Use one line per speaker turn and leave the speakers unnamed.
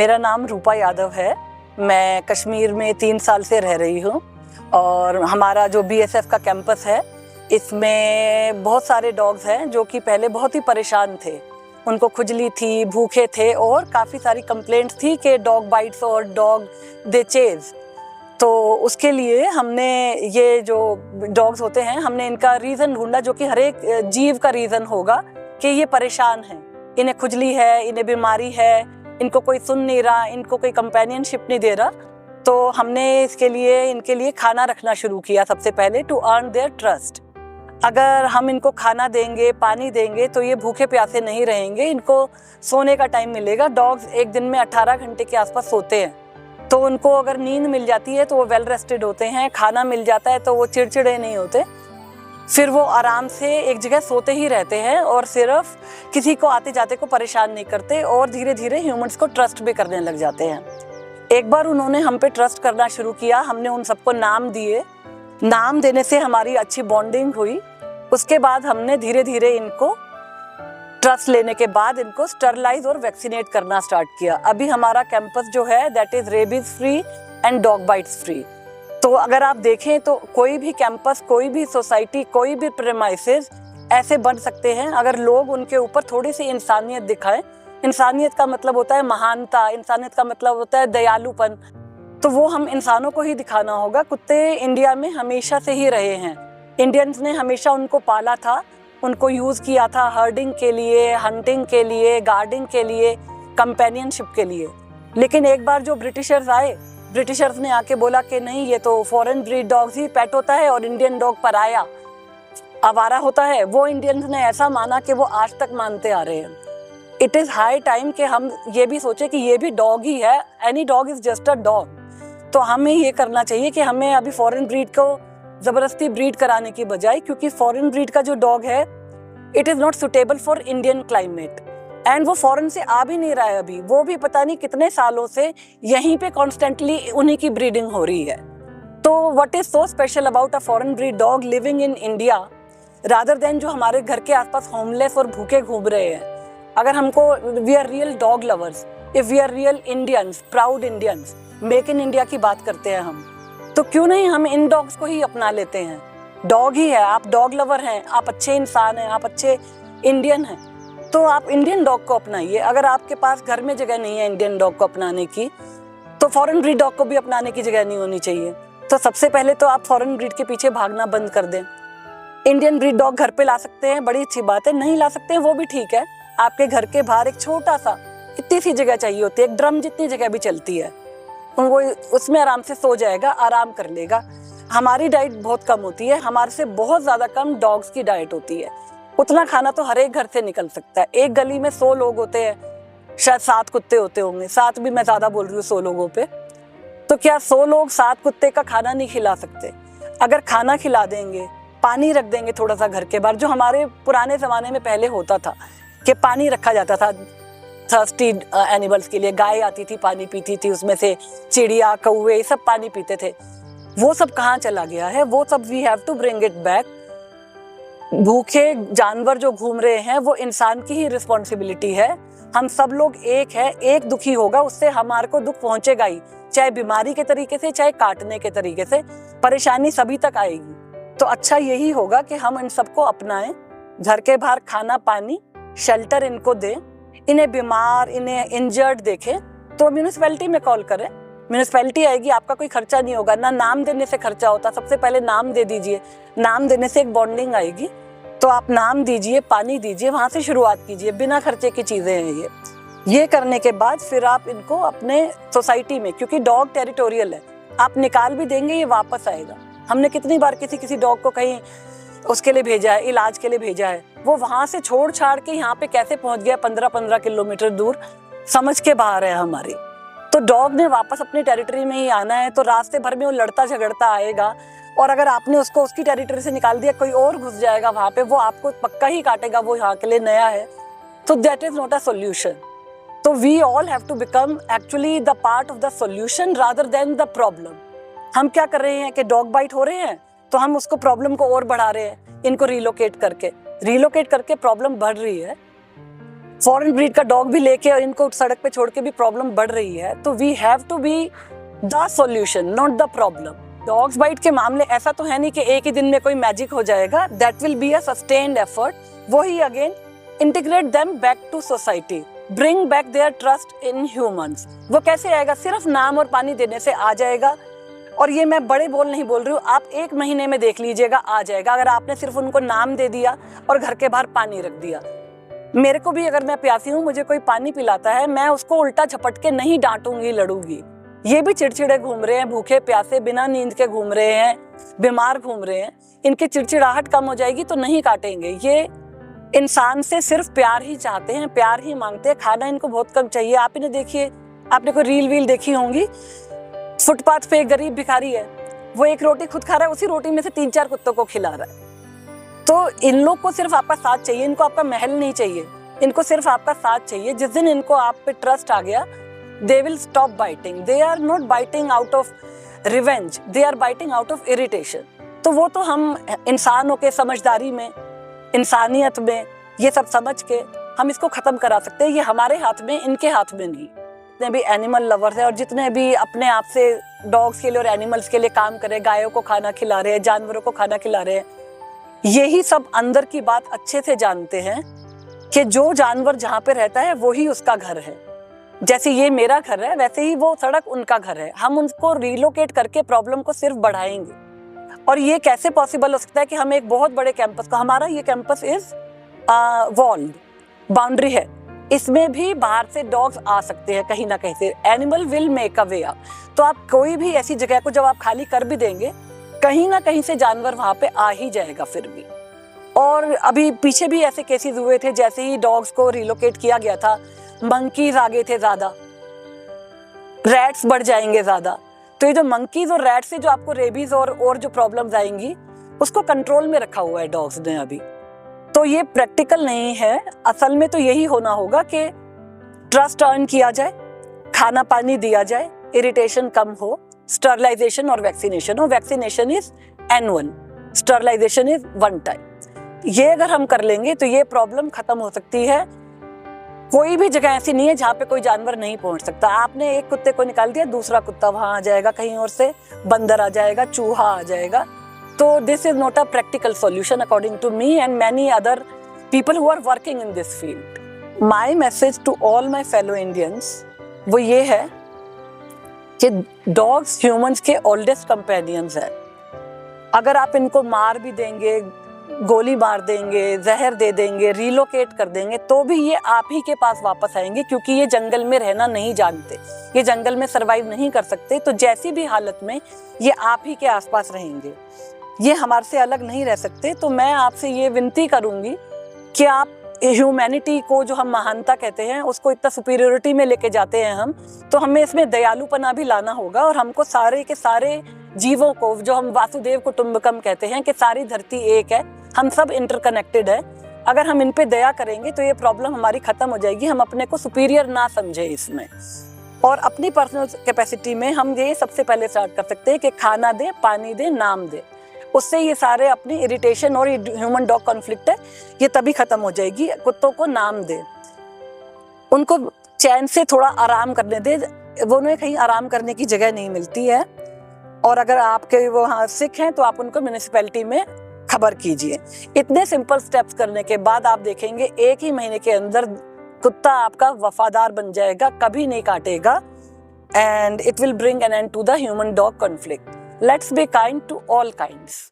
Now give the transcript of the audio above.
मेरा नाम रूपा यादव है। मैं कश्मीर में 3 साल से रह रही हूँ और हमारा जो बीएसएफ का कैंपस है इसमें बहुत सारे डॉग्स हैं जो कि पहले बहुत ही परेशान थे। उनको खुजली थी, भूखे थे और काफ़ी सारी कंप्लेंट्स थी कि डॉग बाइट्स और डॉग दे चेज। तो उसके लिए हमने ये जो डॉग्स होते हैं हमने इनका रीज़न ढूंढा जो कि हर एक जीव का रीज़न होगा कि ये परेशान हैं, इन्हें खुजली है, इन्हें बीमारी है, इनको कोई सुन नहीं रहा, इनको कोई कंपेनियनशिप नहीं दे रहा। तो हमने इनके लिए खाना रखना शुरू किया सबसे पहले, टू अर्न देयर ट्रस्ट। अगर हम इनको खाना देंगे, पानी देंगे तो ये भूखे प्यासे नहीं रहेंगे, इनको सोने का टाइम मिलेगा। डॉग्स एक दिन में 18 घंटे के आसपास सोते हैं, तो उनको अगर नींद मिल जाती है तो वो वेल रेस्टेड होते हैं, खाना मिल जाता है तो वो चिड़चिड़े नहीं होते, फिर वो आराम से एक जगह सोते ही रहते हैं और सिर्फ किसी को आते जाते को परेशान नहीं करते और धीरे धीरे ह्यूमंस को ट्रस्ट भी करने लग जाते हैं। एक बार उन्होंने हम पे ट्रस्ट करना शुरू किया, हमने उन सबको नाम दिए। नाम देने से हमारी अच्छी बॉन्डिंग हुई। उसके बाद हमने धीरे धीरे इनको ट्रस्ट लेने के बाद इनको स्टरलाइज और वैक्सीनेट करना स्टार्ट किया। अभी हमारा कैंपस जो है that is rabies free and dog bytes free. तो अगर आप देखें तो कोई भी कैंपस, कोई भी सोसाइटी, कोई भी प्रेमाइसेस ऐसे बन सकते हैं अगर लोग उनके ऊपर थोड़ी सी इंसानियत दिखाएं। इंसानियत का मतलब होता है महानता, इंसानियत का मतलब होता है दयालुपन। तो वो हम इंसानों को ही दिखाना होगा। कुत्ते इंडिया में हमेशा से ही रहे हैं, इंडियंस ने हमेशा उनको पाला था, उनको यूज़ किया था हर्डिंग के लिए, हंटिंग के लिए, गार्डिंग के लिए, कंपेनियनशिप के लिए। लेकिन एक बार जो ब्रिटिशर्स आए, ब्रिटिशर्स ने आके बोला कि नहीं, ये तो फॉरेन ब्रीड डॉग्स ही पेट होता है और इंडियन डॉग पराया, आवारा होता है। वो इंडियंस ने ऐसा माना कि वो आज तक मानते आ रहे हैं। इट इज़ हाई टाइम कि हम ये भी सोचें कि ये भी डॉग ही है, any dog is just a dog. तो हमें ये करना चाहिए कि हमें अभी फॉरेन ब्रीड को ज़बरदस्ती ब्रीड कराने की बजाय, क्योंकि फॉरेन ब्रीड का जो डॉग है it is not suitable for Indian climate and वो फॉरेन से आ भी नहीं रहा है अभी। वो भी पता नहीं कितने सालों से यहीं पे कॉन्स्टेंटली उन्हीं की ब्रीडिंग हो रही है। तो what is so special about a foreign breed dog living in India rather than जो हमारे घर के आसपास होमलेस और भूखे घूम रहे हैं। अगर हमको, we are real dog lovers, if we are real Indians, proud Indians, make in India की बात करते हैं हम, तो क्यों नहीं हम इन डॉग्स को ही अपना लेते हैं। डॉग ही है, आप डॉग लवर हैं, आप अच्छे इंसान हैं, आप अच्छे इंडियन हैं, तो आप इंडियन डॉग को अपनाइए। अगर आपके पास घर में जगह नहीं है इंडियन डॉग को अपनाने की, तो फॉरेन ब्रीड डॉग को भी अपनाने की जगह नहीं होनी चाहिए। तो सबसे पहले तो आप फॉरेन ब्रीड के पीछे भागना बंद कर दें। इंडियन ब्रीड डॉग घर पे ला सकते हैं, बड़ी अच्छी बात है। नहीं ला सकते हैं वो भी ठीक है, आपके घर के बाहर एक छोटा सा, इतनी सी जगह चाहिए होती है, एक ड्रम जितनी जगह भी चलती है, वो उसमें आराम से सो जाएगा, आराम कर लेगा। हमारी डाइट बहुत कम होती है, हमारे से बहुत ज़्यादा कम डॉग्स की डाइट होती है। उतना खाना तो हर एक घर से निकल सकता है। एक गली में 100 लोग होते हैं, शायद 7 कुत्ते होते होंगे, 7 भी मैं ज़्यादा बोल रही हूँ 100 लोगों पे। तो क्या 100 लोग 7 कुत्ते का खाना नहीं खिला सकते? अगर खाना खिला देंगे, पानी रख देंगे थोड़ा सा घर के बाहर, जो हमारे पुराने ज़माने में पहले होता था कि पानी रखा जाता था थर्स्टी एनिमल्स के लिए। गाय आती थी, पानी पीती थी, उसमें से चिड़िया, कौवे, ये सब पानी पीते थे। वो सब कहाँ चला गया है? वो सब we have to bring it back. भूखे जानवर जो घूम रहे हैं वो इंसान की ही रिस्पॉन्सिबिलिटी है। हम सब लोग एक है, एक दुखी होगा उससे हमारे को दुख पहुंचेगा ही, चाहे बीमारी के तरीके से, चाहे काटने के तरीके से, परेशानी सभी तक आएगी। तो अच्छा यही होगा कि हम इन सबको अपनाएं, घर के बाहर खाना, पानी, शेल्टर इनको दें। इन्हें बीमार, इन्हें इंजर्ड देखें तो म्यूनिसिपैलिटी में कॉल करें, म्यूनिसिपैलिटी आएगी, आपका कोई खर्चा नहीं होगा ना। नाम देने से खर्चा होता, सबसे पहले नाम दे दीजिए, नाम देने से एक बॉन्डिंग आएगी। तो आप नाम दीजिए, पानी दीजिए, वहाँ से शुरुआत कीजिए, बिना खर्चे की चीज़ें हैं ये करने के बाद फिर आप इनको अपने सोसाइटी में, क्योंकि डॉग टेरिटोरियल है, आप निकाल भी देंगे ये वापस आएगा। हमने कितनी बार किसी डॉग को कहीं उसके लिए भेजा है, इलाज के लिए भेजा है, वो वहाँ से छोड़ छाड़ के यहाँ पे कैसे पहुँच गया 15-15 किलोमीटर दूर, समझ के बाहर है हमारी। तो डॉग ने वापस अपनी टेरिटरी में ही आना है, तो रास्ते भर में वो लड़ता झगड़ता आएगा और अगर आपने उसको उसकी टेरिटरी से निकाल दिया, कोई और घुस जाएगा वहाँ पे, वो आपको पक्का ही काटेगा, वो यहाँ के लिए नया है। तो that is not a solution. तो we all have to become actually the part of the solution rather than the problem. हम क्या कर रहे हैं कि डॉग बाइट हो रहे हैं तो हम उसको प्रॉब्लम को और बढ़ा रहे हैं, इनको रिलोकेट करके प्रॉब्लम बढ़ रही है। फॉरेन ब्रीड का डॉग भी लेके और इनको सड़क पे छोड़ के भी प्रॉब्लम बढ़ रही है। तो we have to be the solution, not the problem. Dogs bite के मामले ऐसा तो है नहीं कि एक ही दिन में कोई मैजिक हो जाएगा। That will be a sustained effort. वही again integrate them back to society, bring back their trust in humans. वो कैसे आएगा? सिर्फ नाम और पानी देने से आ जाएगा। और ये मैं बड़े बोल नहीं बोल रही हूँ, आप 1 महीने में देख लीजिएगा, आ जाएगा। अगर आपने सिर्फ उनको नाम दे दिया और घर के बाहर पानी रख दिया। मेरे को भी अगर मैं प्यासी हूँ, मुझे कोई पानी पिलाता है, मैं उसको उल्टा झपट के नहीं डांटूंगी, लड़ूंगी। ये भी चिड़चिड़े घूम रहे हैं, भूखे प्यासे बिना नींद के घूम रहे हैं, बीमार घूम रहे हैं, इनकी चिड़चिड़ाहट कम हो जाएगी तो नहीं काटेंगे। ये इंसान से सिर्फ प्यार ही चाहते हैं, प्यार ही मांगते हैं। खाना इनको बहुत कम चाहिए। आप इन्हें देखिए, आपने कोई रील वील देखी होंगी, फुटपाथ पे एक गरीब भिखारी है, वो 1 रोटी खुद खा रहा है, उसी रोटी में से 3-4 कुत्तों को खिला रहा है। तो इन लोग को सिर्फ आपका साथ चाहिए, इनको आपका महल नहीं चाहिए, इनको सिर्फ आपका साथ चाहिए। जिस दिन इनको आप पे ट्रस्ट आ गया, they will stop biting. They are not biting out of revenge, they are biting out of irritation. तो वो तो हम इंसानों के समझदारी में, इंसानियत में, ये सब समझ के हम इसको खत्म करा सकते हैं। ये हमारे हाथ में, इनके हाथ में नहीं। जितने भी एनिमल लवर्स हैं और जितने भी अपने आप से डॉग्स के लिए और एनिमल्स के लिए काम कर रहे हैं, गायों को खाना खिला रहे हैं, जानवरों को खाना खिला रहे हैं, यही सब अंदर की बात अच्छे से जानते हैं कि जो जानवर जहाँ पे रहता है वही उसका घर है। जैसे ये मेरा घर है, वैसे ही वो सड़क उनका घर है। हम उनको रिलोकेट करके प्रॉब्लम को सिर्फ बढ़ाएंगे। और ये कैसे पॉसिबल हो सकता है कि हम एक बहुत बड़े कैंपस का, हमारा ये कैंपस इज वॉल्ड, बाउंड्री है, इसमें भी बाहर से डॉग्स आ सकते हैं कहीं ना कहीं से। Animal will make a way up. तो आप कोई भी ऐसी जगह को जब आप खाली कर भी देंगे, कहीं ना कहीं से जानवर वहां पे आ ही जाएगा फिर भी। और अभी पीछे भी ऐसे केसेस हुए थे, जैसे ही डॉग्स को रिलोकेट किया गया था, मंकीज आ गए थे ज्यादा, रैट्स बढ़ जाएंगे ज्यादा। तो ये जो मंकीज और रैट्स से जो आपको रेबीज और जो प्रॉब्लम्स आएंगी, उसको कंट्रोल में रखा हुआ है डॉग्स ने अभी। तो ये प्रैक्टिकल नहीं है। असल में तो यही होना होगा कि ट्रस्ट अर्न किया जाए, खाना पानी दिया जाए, इरिटेशन कम हो, स्टरलाइजेशन और वैक्सीनेशन हो। Vaccination is annual, sterilisation is 1 time. ये अगर हम कर लेंगे तो ये प्रॉब्लम खत्म हो सकती है। कोई भी जगह ऐसी नहीं है जहाँ पे कोई जानवर नहीं पहुंच सकता। आपने एक कुत्ते को निकाल दिया, दूसरा कुत्ता वहां आ जाएगा, कहीं और से बंदर आ जाएगा, चूहा आ जाएगा। तो this is not a practical solution according to me and many other people who are working in this field. My message to all my fellow Indians वो ये है कि डॉग्स ह्यूमंस के ओल्डेस्ट कंपेनियंस है। अगर आप इनको मार भी देंगे, गोली मार देंगे, जहर दे देंगे, रिलोकेट कर देंगे, तो भी ये आप ही के पास वापस आएंगे, क्योंकि ये जंगल में रहना नहीं जानते, ये जंगल में सरवाइव नहीं कर सकते। तो जैसी भी हालत में ये आप ही के आसपास रहेंगे, ये हमारे से अलग नहीं रह सकते। तो मैं आपसे ये विनती करूंगी कि आप ह्यूमैनिटी को, जो हम महानता कहते हैं, उसको इतना सुपीरियरिटी में लेके जाते हैं हम, तो हमें इसमें दयालुपना भी लाना होगा। और हमको सारे के सारे जीवों को, जो हम वासुदेव कुटुंबकम कहते हैं कि सारी धरती एक है, हम सब इंटरकनेक्टेड है, अगर हम इन पे दया करेंगे तो ये प्रॉब्लम हमारी खत्म हो जाएगी। हम अपने को सुपीरियर ना समझे इसमें, और अपनी पर्सनल कैपेसिटी में हम ये सबसे पहले स्टार्ट कर सकते हैं कि खाना दे, पानी दे, नाम दे। उससे ये सारे अपनी इरिटेशन और ह्यूमन डॉग कॉन्फ्लिक्ट है, ये तभी खत्म हो जाएगी। कुत्तों को नाम दे, उनको चैन से थोड़ा आराम करने दे, वो उन्हें कहीं आराम करने की जगह नहीं मिलती है। और अगर आपके वो वहाँ सिक हैं तो आप उनको म्यूनिसिपैलिटी में खबर कीजिए। इतने सिंपल स्टेप्स करने के बाद आप देखेंगे 1 ही महीने के अंदर कुत्ता आपका वफादार बन जाएगा, कभी नहीं काटेगा, and it will bring an end to the human dog conflict. Let's be kind to all kinds.